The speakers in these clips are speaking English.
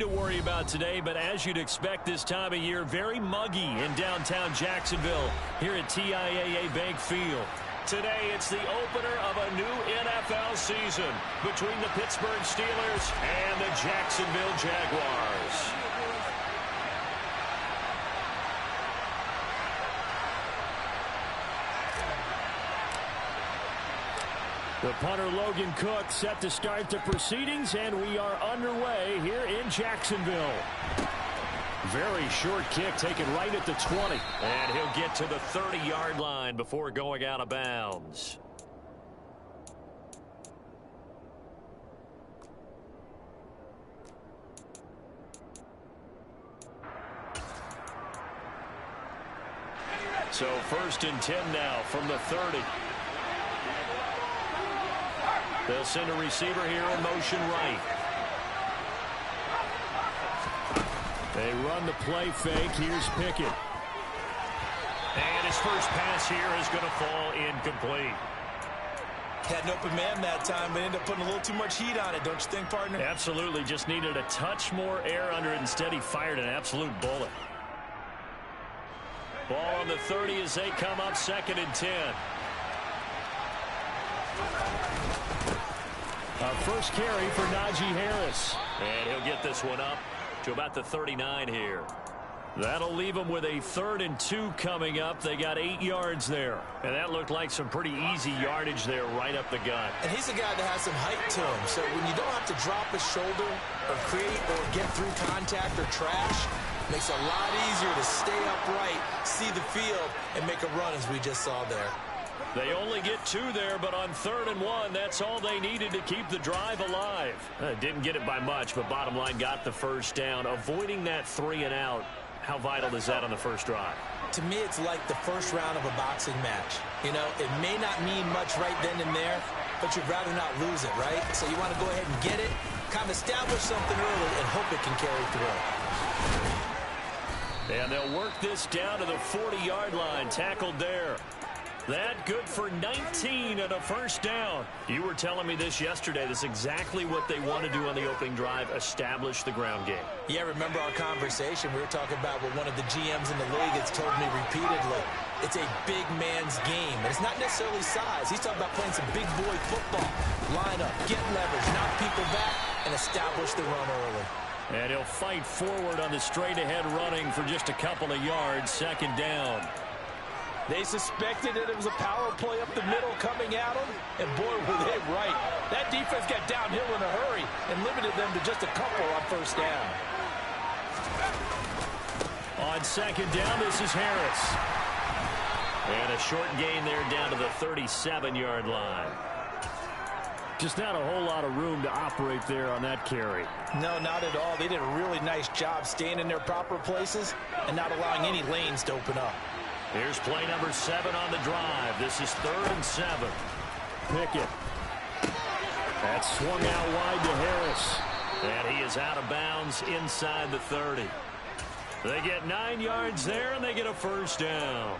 to worry about today, but as you'd expect this time of year, very muggy in downtown Jacksonville here at TIAA Bank Field. Today, it's the opener of a new NFL season between the Pittsburgh Steelers and the Jacksonville Jaguars. The punter Logan Cook set to start the proceedings, and we are underway here in Jacksonville. Very short kick taken right at the 20. And he'll get to the 30-yard line before going out of bounds. So 1st and 10 now from the 30. They'll send a receiver here in motion right. They run the play fake. Here's Pickett. And his first pass here is going to fall incomplete. Had an open man that time, but ended up putting a little too much heat on it, don't you think, partner? Absolutely. Just needed a touch more air under it. Instead, he fired an absolute bullet. Ball on the 30 as they come up 2nd and 10. First carry for Najee Harris. And he'll get this one up to about the 39 here. That'll leave them with a 3rd and 2 coming up. They got 8 yards there. And that looked like some pretty easy yardage there right up the gut. And he's a guy that has some height to him. So when you don't have to drop his shoulder or create or get through contact or trash, it makes it a lot easier to stay upright, see the field, and make a run as we just saw there. They only get 2 there, but on 3rd and 1, that's all they needed to keep the drive alive. Didn't get it by much, but bottom line got the first down. Avoiding that 3 and out, how vital is that on the first drive? To me, it's like the first round of a boxing match. You know, it may not mean much right then and there, but you'd rather not lose it, right? So you want to go ahead and get it, kind of establish something early, and hope it can carry through. And they'll work this down to the 40-yard line, tackled there. That good for 19 and a first down. You were telling me this yesterday. This is exactly what they want to do on the opening drive, establish the ground game. Yeah, remember our conversation? We were talking about what one of the GMs in the league has told me repeatedly. It's a big man's game, and it's not necessarily size. He's talking about playing some big boy football. Line up, get leverage, knock people back, and establish the run early. And he'll fight forward on the straight-ahead running for just a couple of yards, 2nd down. They suspected that it was a power play up the middle coming at them, and boy, were they right. That defense got downhill in a hurry and limited them to just a couple on 1st down. On 2nd down, this is Harris. And a short gain there down to the 37-yard line. Just not a whole lot of room to operate there on that carry. No, not at all. They did a really nice job staying in their proper places and not allowing any lanes to open up. Here's play number 7 on the drive. This is 3rd and 7. Pickett. That's swung out wide to Harris. And he is out of bounds inside the 30. They get 9 yards there, and they get a first down.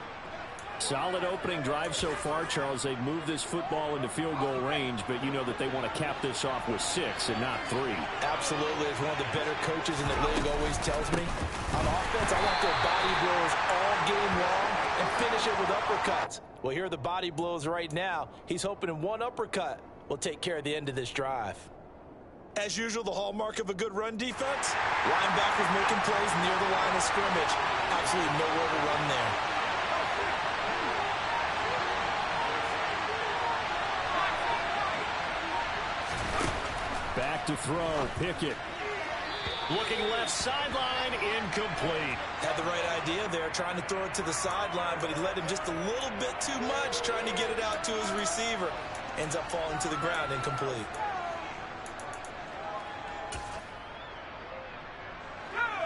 Solid opening drive so far, Charles. They've moved this football into field goal range, but you know that they want to cap this off with 6 and not 3. Absolutely. As one of the better coaches in the league always tells me, on offense, I want their body blows all game long and finish it with uppercuts. Well, here are the body blows right now. He's hoping in one uppercut will take care of the end of this drive. As usual, the hallmark of a good run defense, linebackers making plays near the line of scrimmage. Absolutely nowhere to run there. Back to throw, Pickett. Looking left sideline, incomplete. Had the right idea there, trying to throw it to the sideline, but he let him just a little bit too much, trying to get it out to his receiver. Ends up falling to the ground, incomplete.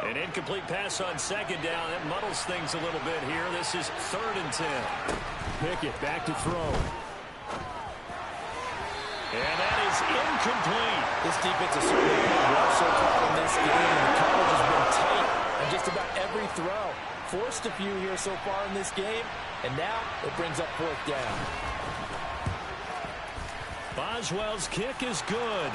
An incomplete pass on 2nd down. That muddles things a little bit here. This is 3rd and 10. Pickett back to throw. And that is incomplete. This defense has certainly played well so far in this game, and the coverage has been tight on just about every throw. Forced a few here so far in this game, and now it brings up 4th down. Boswell's kick is good.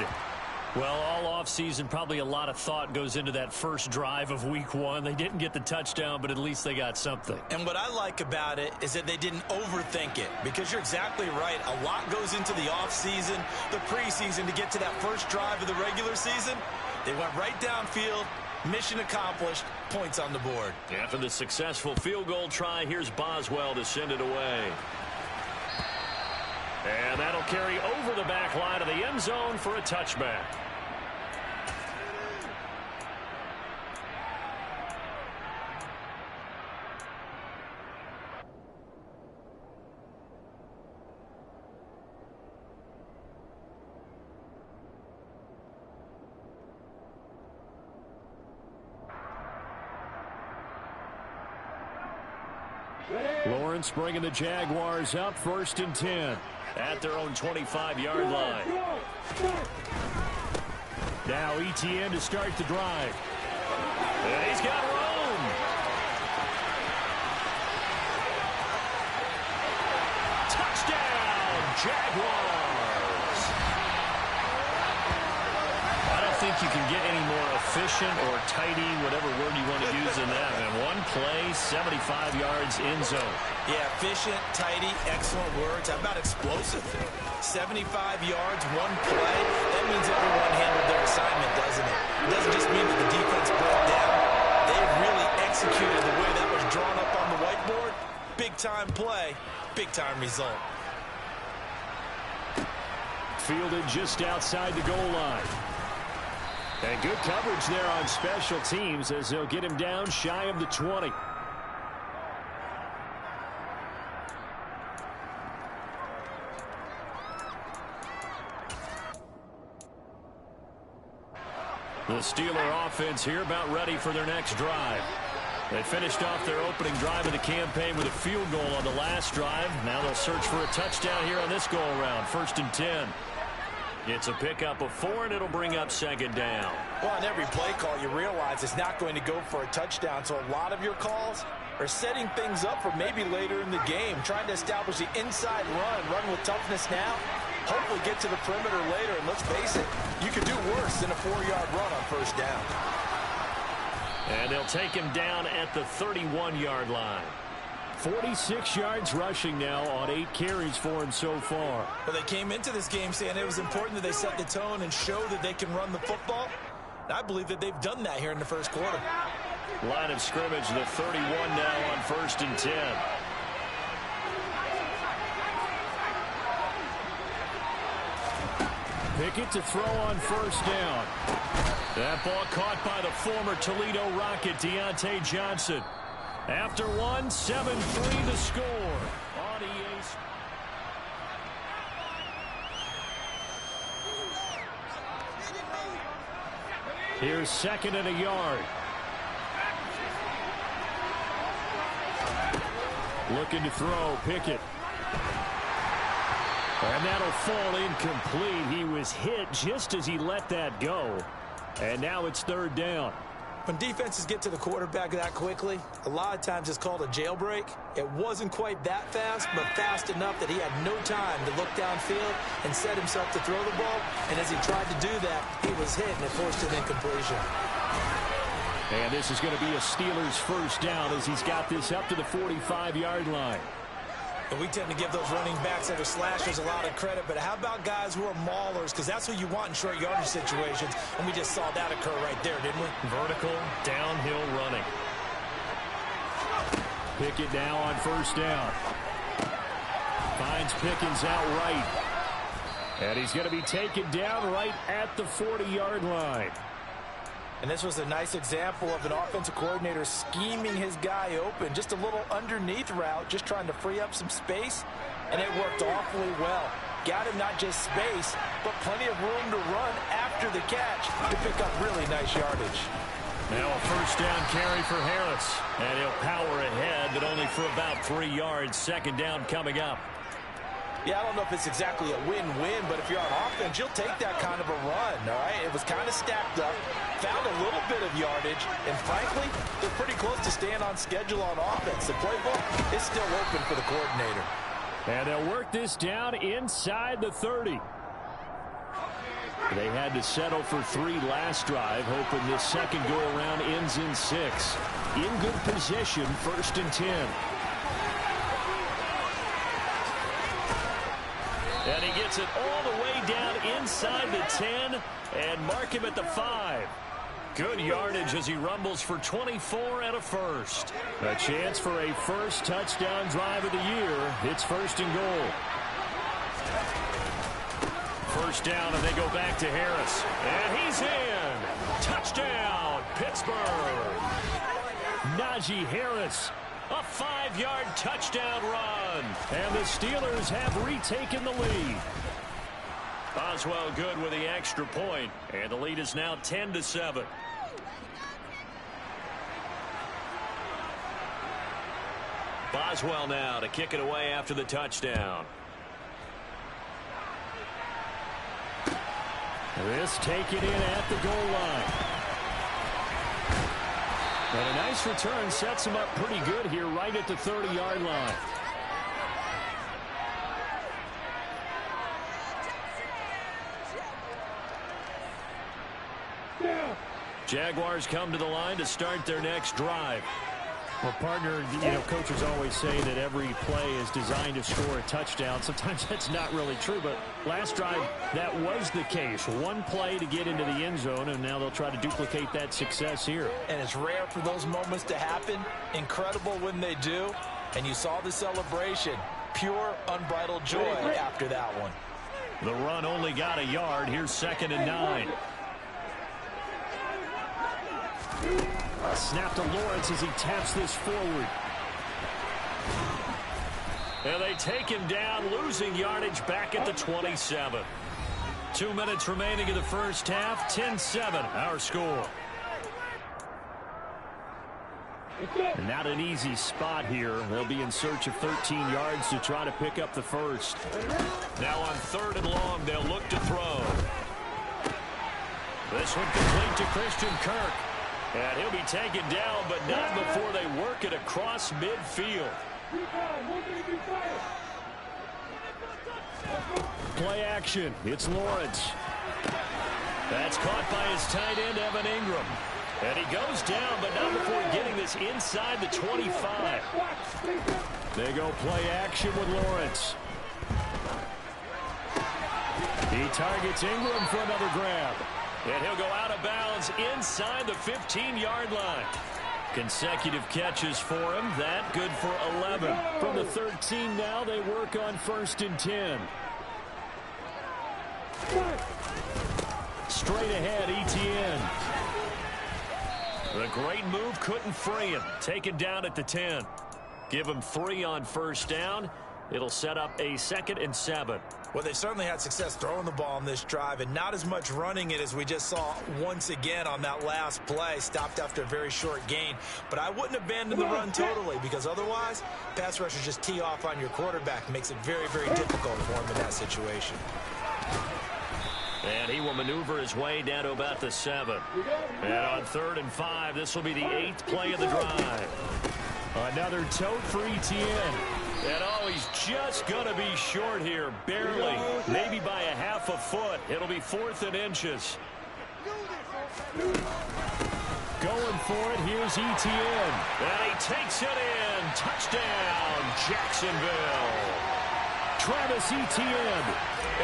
Well, all offseason, probably a lot of thought goes into that first drive of week 1. They didn't get the touchdown, but at least they got something. And what I like about it is that they didn't overthink it, because you're exactly right. A lot goes into the offseason, the preseason to get to that first drive of the regular season. They went right downfield, mission accomplished, points on the board. After the successful field goal try, here's Boswell to send it away. And that'll carry over the back line of the end zone for a touchback. Lawrence bringing the Jaguars up, 1st and 10 at their own 25-yard line. Now Etienne to start the drive. And he's got room. Touchdown, Jaguars. I don't think you can get any more efficient or tidy, whatever word you want to use in that. And one play, 75 yards in zone. Yeah, efficient, tidy, excellent words. How about explosive? 75 yards, one play. That means everyone handled their assignment, doesn't it? It doesn't just mean that the defense broke down. They really executed the way that was drawn up on the whiteboard. Big-time play, big-time result. Fielded just outside the goal line. And good coverage there on special teams as they'll get him down shy of the 20. The Steeler offense here about ready for their next drive. They finished off their opening drive of the campaign with a field goal on the last drive. Now they'll search for a touchdown here on this go-around. 1st and 10. It's a pickup of 4, and it'll bring up 2nd down. Well, on every play call, you realize it's not going to go for a touchdown. So a lot of your calls are setting things up for maybe later in the game, trying to establish the inside run with toughness now. Hopefully get to the perimeter later, and let's face it, you could do worse than a 4-yard run on 1st down. And they'll take him down at the 31-yard line. 46 yards rushing now on 8 carries for him so far. Well, they came into this game saying it was important that they set the tone and show that they can run the football. And I believe that they've done that here in the first quarter. Line of scrimmage, the 31 now on 1st and 10. Pickett to throw on 1st down. That ball caught by the former Toledo Rocket, Deontay Johnson. After 1, 7-3 the score on EA. Here's 2nd and a yard. Looking to throw, Pickett. And that'll fall incomplete. He was hit just as he let that go. And now it's 3rd down. When defenses get to the quarterback that quickly, a lot of times it's called a jailbreak. It wasn't quite that fast, but fast enough that he had no time to look downfield and set himself to throw the ball. And as he tried to do that, he was hit, and it forced an incompletion. And this is going to be a Steelers 1st down as he's got this up to the 45-yard line. And we tend to give those running backs that are slashers a lot of credit, but how about guys who are maulers? Because that's who you want in short yardage situations, and we just saw that occur right there, didn't we? Vertical, downhill running. Pickett now on 1st down. Finds Pickens out right. And he's going to be taken down right at the 40-yard line. And this was a nice example of an offensive coordinator scheming his guy open. Just a little underneath route, just trying to free up some space, and it worked awfully well. Got him not just space, but plenty of room to run after the catch to pick up really nice yardage. Now a 1st down carry for Harris. And he'll power ahead, but only for about 3 yards. 2nd down coming up. Yeah, I don't know if it's exactly a win-win, but if you're on offense, you'll take that kind of a run, all right? It was kind of stacked up, found a little bit of yardage, and frankly, they're pretty close to staying on schedule on offense. The playbook is still open for the coordinator. And they'll work this down inside the 30. They had to settle for 3 last drive, hoping this second go-around ends in 6. In good position, 1st and 10. And he gets it all the way down inside the 10 and mark him at the 5. Good yardage as he rumbles for 24 and a first. A chance for a first touchdown drive of the year. It's 1st and goal. First down, and they go back to Harris. And he's in. Touchdown, Pittsburgh. Najee Harris, a 5-yard touchdown run. And the Steelers have retaken the lead. Boswell good with the extra point, and the lead is now 10-7. Boswell now to kick it away after the touchdown. This taken in at the goal line. And a nice return sets him up pretty good here right at the 30-yard line. Jaguars come to the line to start their next drive. Well, partner, coaches always say that every play is designed to score a touchdown. Sometimes that's not really true, but last drive, that was the case. One play to get into the end zone, and now they'll try to duplicate that success here. And it's rare for those moments to happen. Incredible when they do. And you saw the celebration. Pure, unbridled joy after that one. The run only got a yard. Here's 2nd and 9. Snap to Lawrence as he taps this forward. And they take him down, losing yardage back at the 27. 2 minutes remaining in the first half. 10-7, our score. Not an easy spot here. They'll be in search of 13 yards to try to pick up the first. Now on 3rd and long, they'll look to throw. This one complete to Christian Kirk. And he'll be taken down, but not before they work it across midfield. Play action. It's Lawrence. That's caught by his tight end, Evan Ingram. And he goes down, but not before getting this inside the 25. They go play action with Lawrence. He targets Ingram for another grab. And he'll go out of bounds inside the 15-yard line. Consecutive catches for him. That good for 11. From the 13 now, they work on 1st and 10. Straight ahead, Etienne. The great move couldn't free him. Taken down at the 10. Give him 3 on 1st down. It'll set up a 2nd and 7. Well, they certainly had success throwing the ball on this drive and not as much running it as we just saw once again on that last play. Stopped after a very short gain. But I wouldn't abandon the run totally because otherwise, pass rushers just tee off on your quarterback. Makes it very, very difficult for him in that situation. And he will maneuver his way down to about the 7. And on 3rd and 5, this will be the 8th play of the drive. Another tote for Etienne. And oh, he's just going to be short here, barely, maybe by a half a foot. It'll be 4th and inches. Going for it, here's Etienne. And he takes it in. Touchdown, Jacksonville. Travis Etienne.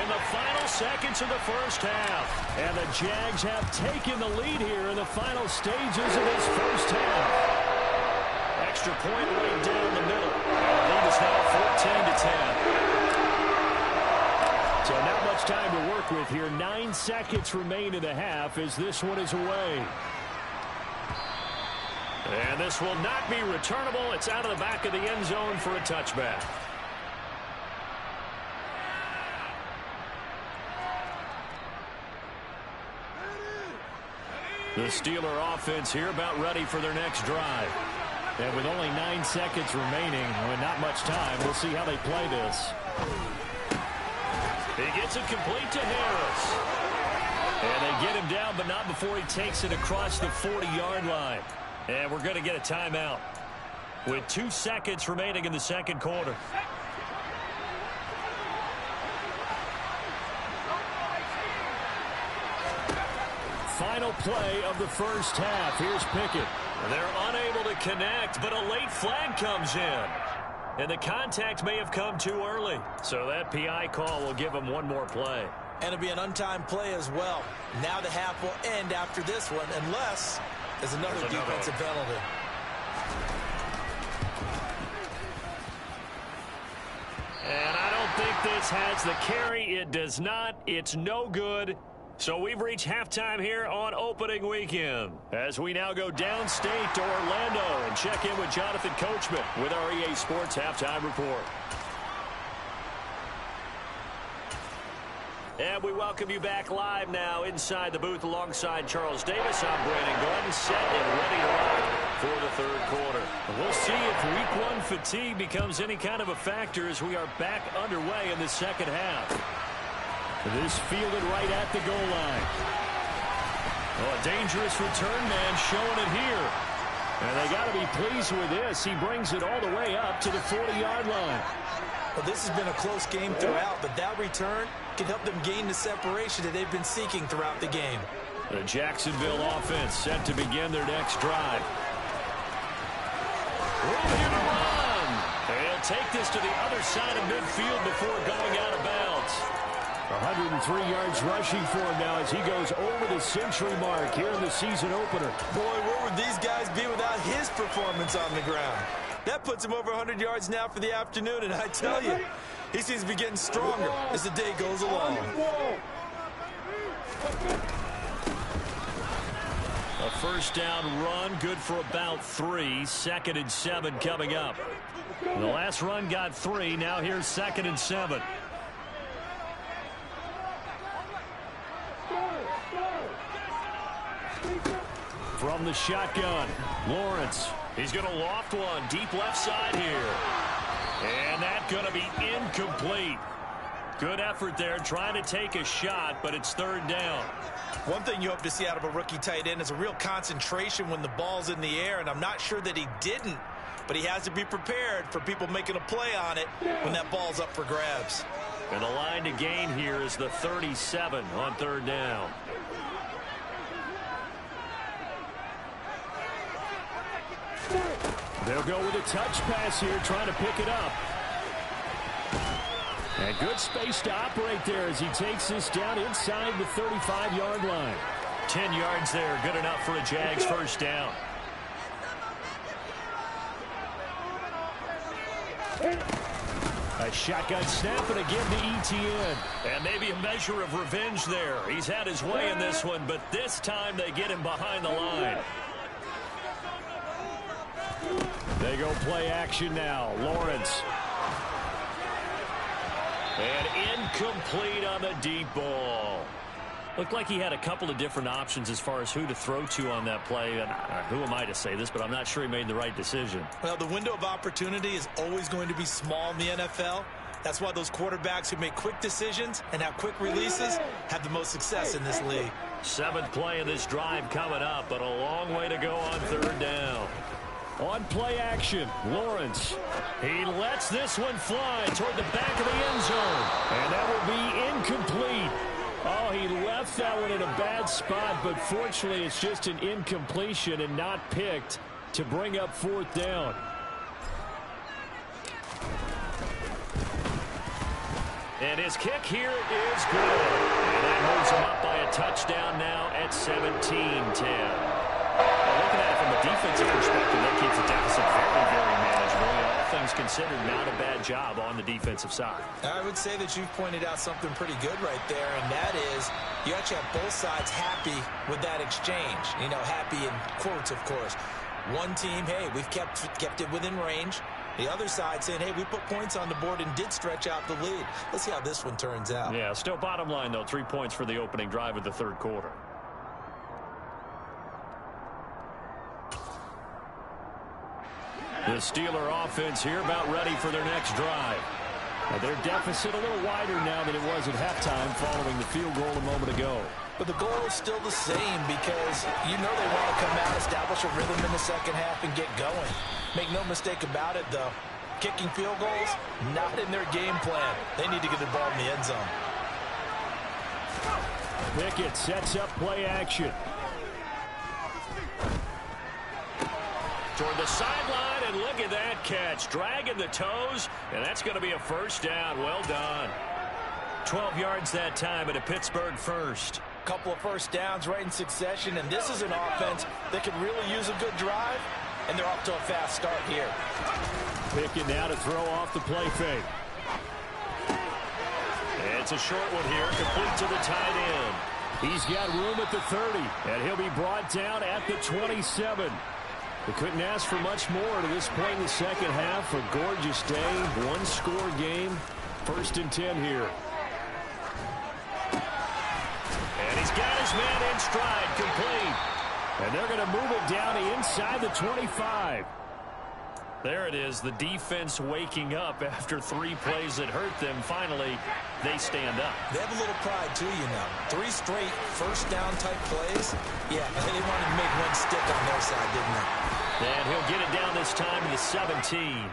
In the final seconds of the first half. And the Jags have taken the lead here in the final stages of this first half. Extra point right down the middle. Lead is now 14-10. So not much time to work with here. 9 seconds remain in the half as this one is away. And this will not be returnable. It's out of the back of the end zone for a touchback. The Steeler offense here about ready for their next drive. And with only 9 seconds remaining, with not much time, we'll see how they play this. He gets it complete to Harris. And they get him down, but not before he takes it across the 40-yard line. And we're going to get a timeout with 2 seconds remaining in the second quarter. final play of the first half. Here's Pickett. They're unable to connect, but a late flag comes in. And the contact may have come too early. So that PI call will give him one more play. And it'll be an untimed play as well. Now the half will end after this one, unless there's another defensive penalty. And I don't think this has the carry. It does not. It's no good. So we've reached halftime here on opening weekend. As we now go downstate to Orlando and check in with Jonathan Coachman with our EA Sports Halftime Report. And we welcome you back live now inside the booth alongside Charles Davis. I'm Brandon Gordon, set and ready to rock for the third quarter. We'll see if week one fatigue becomes any kind of a factor as we are back underway in the second half. This fielded right at the goal line. Oh, a dangerous return man showing it here. And they got to be pleased with this. He brings it all the way up to the 40-yard line. Well, this has been a close game throughout, but that return can help them gain the separation that they've been seeking throughout the game. The Jacksonville offense set to begin their next drive. Room here to run. They'll take this to the other side of midfield before going out of bounds. 103 yards rushing for him now as he goes over the century mark here in the season opener. Boy, where would these guys be without his performance on the ground? That puts him over 100 yards now for the afternoon, and I tell you, he seems to be getting stronger as the day goes along. A first down run, good for about 3. 2nd and 7 coming up. The last run got 3. Now here's 2nd and 7. From the shotgun, Lawrence. He's going to loft one deep left side here. And that's going to be incomplete. Good effort there trying to take a shot, but it's third down. One thing you hope to see out of a rookie tight end is a real concentration when the ball's in the air, and I'm not sure that he didn't, but he has to be prepared for people making a play on it when that ball's up for grabs. And the line to gain here is the 37 on third down. They'll go with a touch pass here, trying to pick it up. And good space to operate there as he takes this down inside the 35-yard line. 10 yards there, good enough for a Jags first down. A shotgun snap and again to ETN. And maybe a measure of revenge there. He's had his way in this one, but this time they get him behind the line. They go play action now. Lawrence. And incomplete on the deep ball. Looked like he had a couple of different options as far as who to throw to on that play. And who am I to say this, but I'm not sure he made the right decision. Well, the window of opportunity is always going to be small in the NFL. That's why those quarterbacks who make quick decisions and have quick releases have the most success in this league. 7th play of this drive coming up, but a long way to go on third down. On play action, Lawrence. He lets this one fly toward the back of the end zone. And that will be incomplete. Oh, he left that one in a bad spot, but fortunately it's just an incompletion and not picked to bring up fourth down. And his kick here is good. And that moves him up by a touchdown now at 17-10. Looking at it from a defensive perspective, that keeps the deficit very, very manageable. All things considered, not a bad job on the defensive side. I would say that you've pointed out something pretty good right there, and that is you actually have both sides happy with that exchange. You know, happy in quotes, of course. One team, hey, we've kept it within range. The other side saying, hey, we put points on the board and did stretch out the lead. Let's see how this one turns out. Yeah, still bottom line, though, 3 points for the opening drive of the third quarter. The Steeler offense here about ready for their next drive. Their deficit a little wider now than it was at halftime following the field goal a moment ago. But the goal is still the same because you know they want to come out, establish a rhythm in the second half, and get going. Make no mistake about it, though. Kicking field goals, not in their game plan. They need to get the ball in the end zone. Pickett sets up play action. toward the sideline, and look at that catch. Dragging the toes, and that's going to be a first down. Well done. 12 yards that time, and a Pittsburgh first. Couple of first downs right in succession, and this is an offense that could really use a good drive, and they're off to a fast start here. Pickett now to throw off the play fake. It's a short one here, complete to the tight end. He's got room at the 30, and he'll be brought down at the 27. They couldn't ask for much more to this point in the second half. A gorgeous day, one-score game, 1st and 10 here. And he's got his man in stride, complete. And they're going to move it down to inside the 25. There it is, the defense waking up after 3 plays that hurt them. Finally, they stand up. They have a little pride, too, you know. 3 straight first-down type plays. Yeah, they wanted to make one stick on their side, didn't they? And he'll get it down this time to the 17.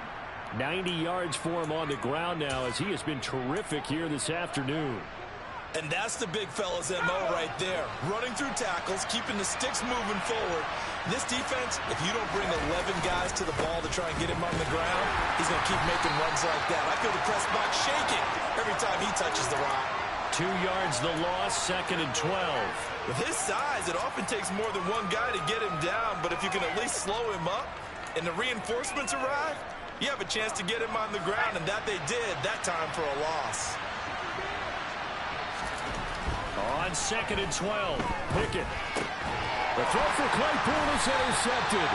90 yards for him on the ground now as he has been terrific here this afternoon. And that's the big fella's MO right there. Running through tackles, keeping the sticks moving forward. This defense, if you don't bring 11 guys to the ball to try and get him on the ground, he's going to keep making runs like that. I feel the press box shaking every time he touches the rock. 2 yards the loss, 2nd and 12. With his size, it often takes more than one guy to get him down, but if you can at least slow him up and the reinforcements arrive, you have a chance to get him on the ground, and that they did that time for a loss. On 2nd and 12, Pickett. The throw for Claypool is intercepted.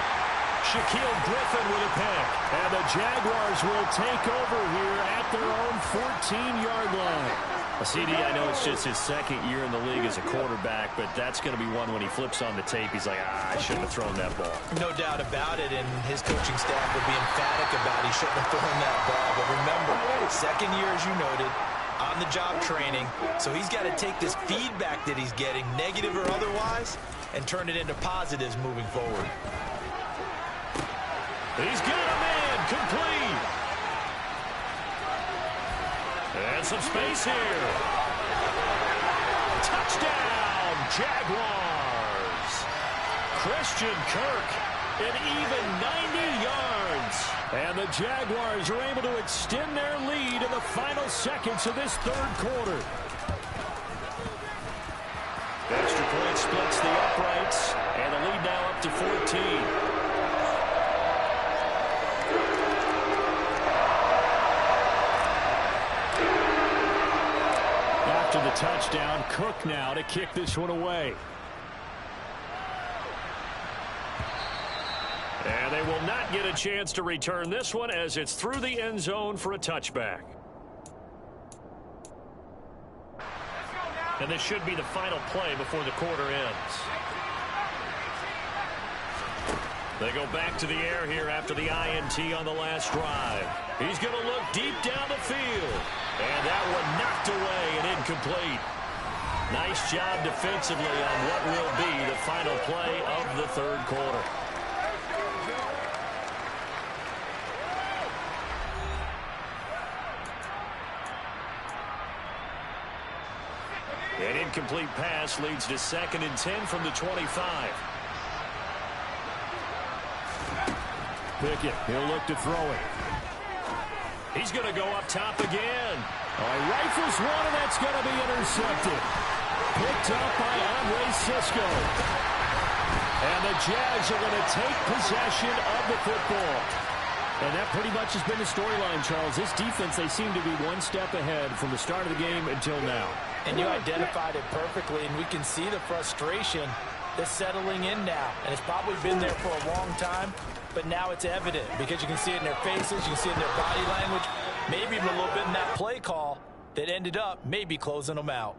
Shaquille Griffin with a pick. And the Jaguars will take over here at their own 14-yard line. CD, I know it's just his 2nd year in the league as a quarterback, but that's going to be one when he flips on the tape. He's like, I shouldn't have thrown that ball. No doubt about it, and his coaching staff would be emphatic about he shouldn't have thrown that ball. But remember, 2nd year, as you noted, on-the-job training, so he's got to take this feedback that he's getting, negative or otherwise, and turn it into positives moving forward. He's got a man, complete. And some space here. Touchdown, Jaguars. Christian Kirk, an even 90 yards. And the Jaguars are able to extend their lead in the final seconds of this 3rd quarter. Extra point splits the uprights, and the lead now up to 14. After the touchdown, Cook now to kick this one away. And they will not get a chance to return this one as it's through the end zone for a touchback. And this should be the final play before the quarter ends. They go back to the air here after the INT on the last drive. He's going to look deep down the field. And that one knocked away and incomplete. Nice job defensively on what will be the final play of the 3rd quarter. An incomplete pass leads to 2nd and 10 from the 25. Pickett, he'll look to throw it. He's going to go up top again. Rifles one, and that's going to be intercepted. Picked up by Andre Sisco. And the Jags are going to take possession of the football. And that pretty much has been the storyline, Charles. This defense, they seem to be one step ahead from the start of the game until now. And you identified it perfectly, and we can see the frustration that's settling in now. And it's probably been there for a long time, but now it's evident because you can see it in their faces, you can see it in their body language, maybe even a little bit in that play call that ended up maybe closing them out.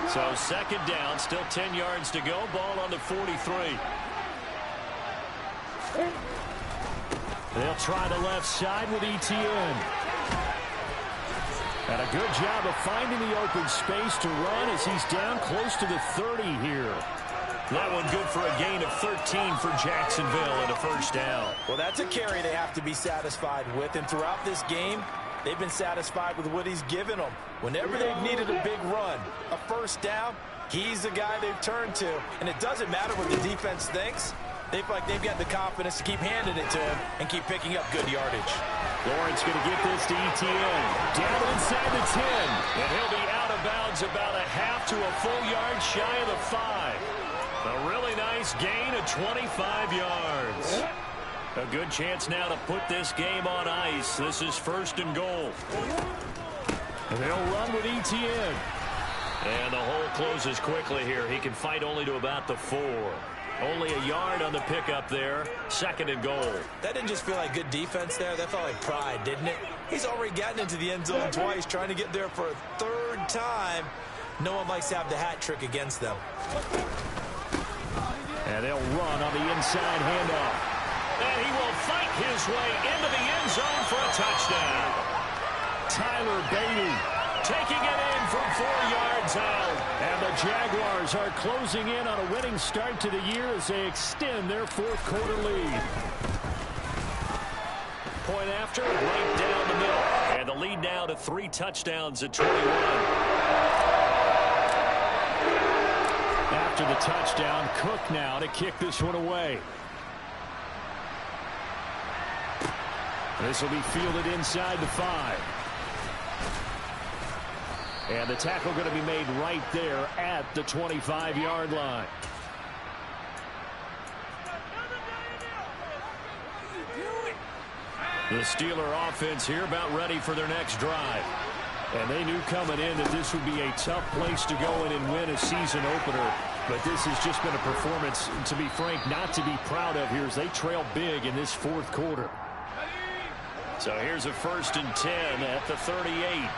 So 2nd down, still 10 yards to go, ball on the 43. They'll try the left side with ETN. And a good job of finding the open space to run as he's down close to the 30 here. That one good for a gain of 13 for Jacksonville and a first down. Well, that's a carry they have to be satisfied with. And throughout this game, they've been satisfied with what he's given them. Whenever they've needed a big run, a first down, He's the guy they've turned to, and it doesn't matter what the defense thinks. They feel like they've got the confidence to keep handing it to him and keep picking up good yardage. Lawrence going to get this to ETN. Down inside the 10. And he'll be out of bounds about a half to a full yard shy of the 5. A really nice gain of 25 yards. A good chance now to put this game on ice. This is 1st and goal. And they'll run with ETN. And the hole closes quickly here. He can fight only to about the 4. Only a yard on the pickup there. 2nd and goal. That didn't just feel like good defense there. That felt like pride, didn't it? He's already gotten into the end zone twice, trying to get there for a 3rd time. No one likes to have the hat trick against them. And they'll run on the inside handoff. And he will fight his way into the end zone for a touchdown. Tyler Beatty taking it in from 4 yards out. And the Jaguars are closing in on a winning start to the year as they extend their 4th quarter lead. Point after, right down the middle. And the lead now to 3 touchdowns at 21. After the touchdown, Cook now to kick this one away. This will be fielded inside the 5. And the tackle going to be made right there at the 25-yard line. The Steeler offense here about ready for their next drive. And they knew coming in that this would be a tough place to go in and win a season opener. But this has just been a performance, to be frank, not to be proud of here as they trail big in this 4th quarter. So here's a 1st and 10 at the 38.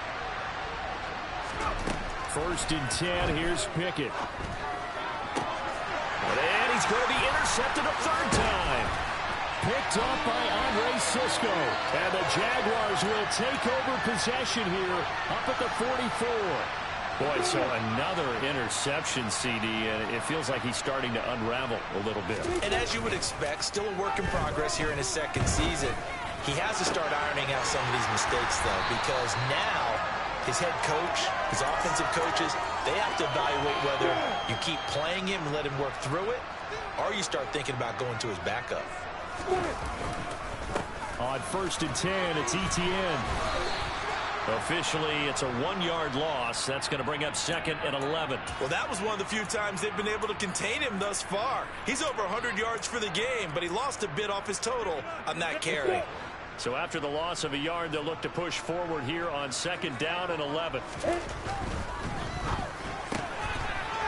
1st and 10. Here's Pickett. And he's going to be intercepted a 3rd time. Picked up by Andre Sisco. And the Jaguars will take over possession here up at the 44. Boy, so another interception, CD, and it feels like he's starting to unravel a little bit. And as you would expect, still a work in progress here in his 2nd season. He has to start ironing out some of these mistakes, though, because now his head coach, his offensive coaches, they have to evaluate whether you keep playing him and let him work through it, or you start thinking about going to his backup. On 1st and 10, it's ETN. Officially, it's a 1-yard loss. That's going to bring up 2nd and 11. Well, that was one of the few times they've been able to contain him thus far. He's over 100 yards for the game, but he lost a bit off his total on that carry. So after the loss of a yard, they'll look to push forward here on 2nd down and 11.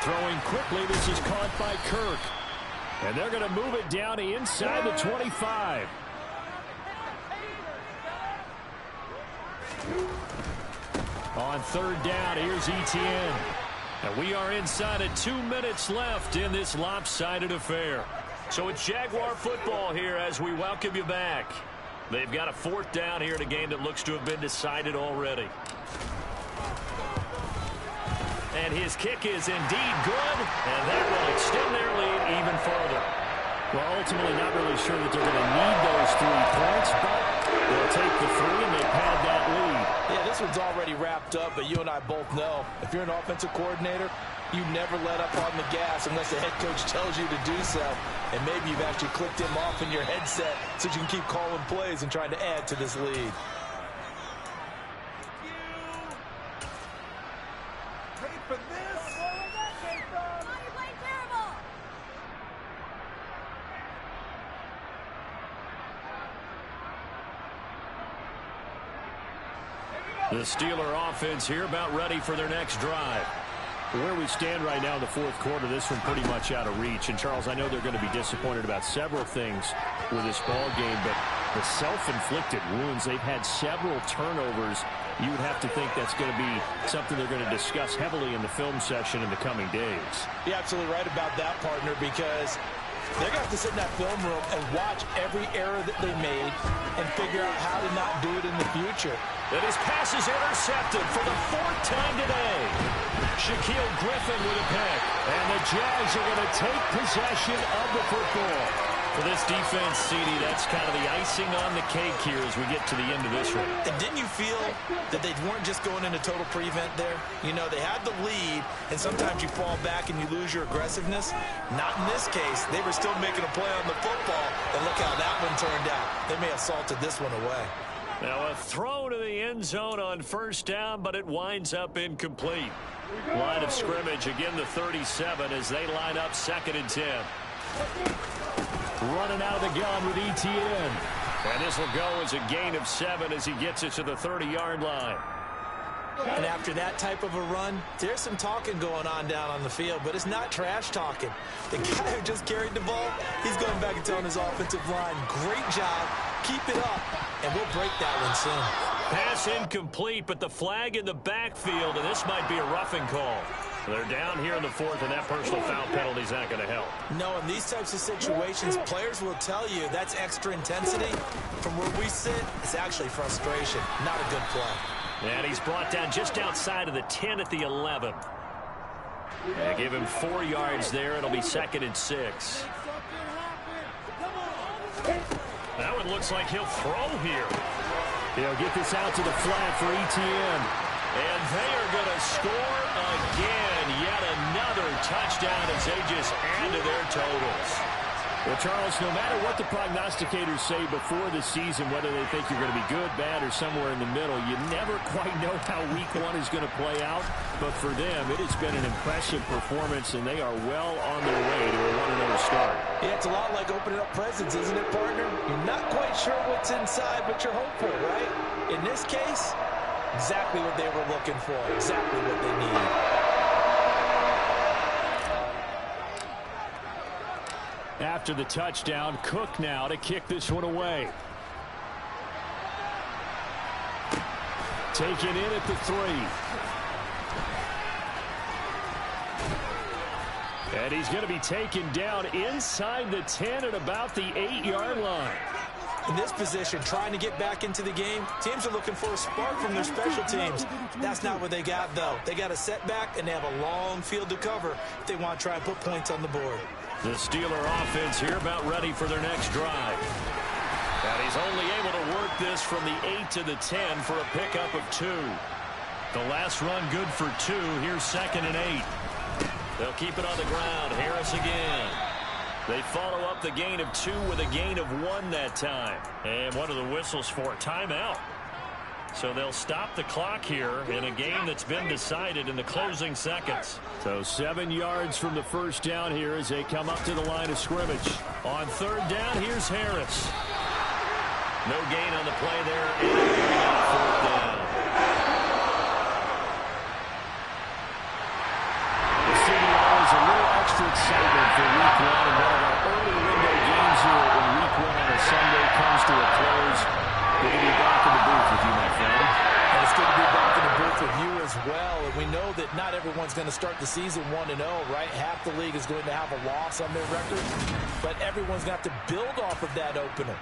Throwing quickly, this is caught by Kirk. And they're going to move it down to inside the 25. On 3rd down, here's ETN. And we are inside of 2 minutes left in this lopsided affair. So it's Jaguar football here as we welcome you back. They've got a 4th down here in a game that looks to have been decided already. And his kick is indeed good, and that will extend their lead even further. Well, ultimately not really sure that they're going to need those 3 points, but they'll take the 3 and they pad that lead. Yeah, this one's already wrapped up, but you and I both know if you're an offensive coordinator, you never let up on the gas unless the head coach tells you to do so. And maybe you've actually clicked him off in your headset so you can keep calling plays and trying to add to this lead. The Steeler offense here about ready for their next drive. Where we stand right now in the 4th quarter, this one pretty much out of reach. And, Charles, I know they're going to be disappointed about several things with this ball game, but the self-inflicted wounds, they've had several turnovers. You would have to think that's going to be something they're going to discuss heavily in the film session in the coming days. You're absolutely right about that, partner, because they're going to have to sit in that film room and watch every error that they made and figure out how to not do it in the future. And his pass is intercepted for the 4th time today. Shaquille Griffin with a pick. And the Jags are going to take possession of the football. For this defense, CD, that's kind of the icing on the cake here as we get to the end of this one. And didn't you feel that they weren't just going into total prevent there? You know, they had the lead, and sometimes you fall back and you lose your aggressiveness. Not in this case. They were still making a play on the football, and look how that one turned out. They may have salted this one away. Now a throw to the end zone on first down, but it winds up incomplete. Line of scrimmage, again the 37 as they line up 2nd and 10. Running out of the gun with ETN. And this will go as a gain of 7 as he gets it to the 30-yard line. And after that type of a run, there's some talking going on down on the field, but it's not trash talking. The guy who just carried the ball, he's going back and telling his offensive line, great job, keep it up, and we'll break that one soon. Pass incomplete, but the flag in the backfield, and this might be a roughing call. They're down here in the 4th, and that personal foul penalty is not going to help. No, in these types of situations, players will tell you that's extra intensity. From where we sit, it's actually frustration, not a good play. And he's brought down just outside of the 10 at the 11. And give him 4 yards there. It'll be 2nd and 6. That one looks like he'll throw here. He'll get this out to the flat for ETN. And they are going to score again. Yet another touchdown as they just add to their totals. Well, Charles, no matter what the prognosticators say before the season, whether they think you're going to be good, bad, or somewhere in the middle, you never quite know how week 1 is going to play out. But for them, it has been an impressive performance, and they are well on their way to a 1-0 start. Yeah, it's a lot like opening up presents, isn't it, partner? You're not quite sure what's inside, but you're hopeful, right? In this case, exactly what they were looking for, exactly what they needed. After the touchdown, Cook now to kick this one away. Taken in at the 3. And he's going to be taken down inside the 10 at about the 8-yard line. In this position, trying to get back into the game, teams are looking for a spark from their special teams. That's not what they got, though. They got a setback, and they have a long field to cover if they want to try and put points on the board. The Steeler offense here about ready for their next drive. And he's only able to work this from the 8 to the 10 for a pickup of 2. The last run good for 2. Here's 2nd and 8. They'll keep it on the ground. Harris again. They follow up the gain of 2 with a gain of 1 that time. And what are the whistles for? Timeout. So they'll stop the clock here in a game that's been decided in the closing seconds. So 7 yards from the first down here as they come up to the line of scrimmage. On 3rd down, here's Harris. No gain on the play there. And 4th down. The city always a little extra excitement for week 1. And one of our early window games here in week 1 on a Sunday comes to a close. Good to be back in the booth with you, my friend. And it's good to be back in the booth with you as well. And we know that not everyone's going to start the season 1-0, right? Half the league is going to have a loss on their record. But everyone's going to have to build off of that opener.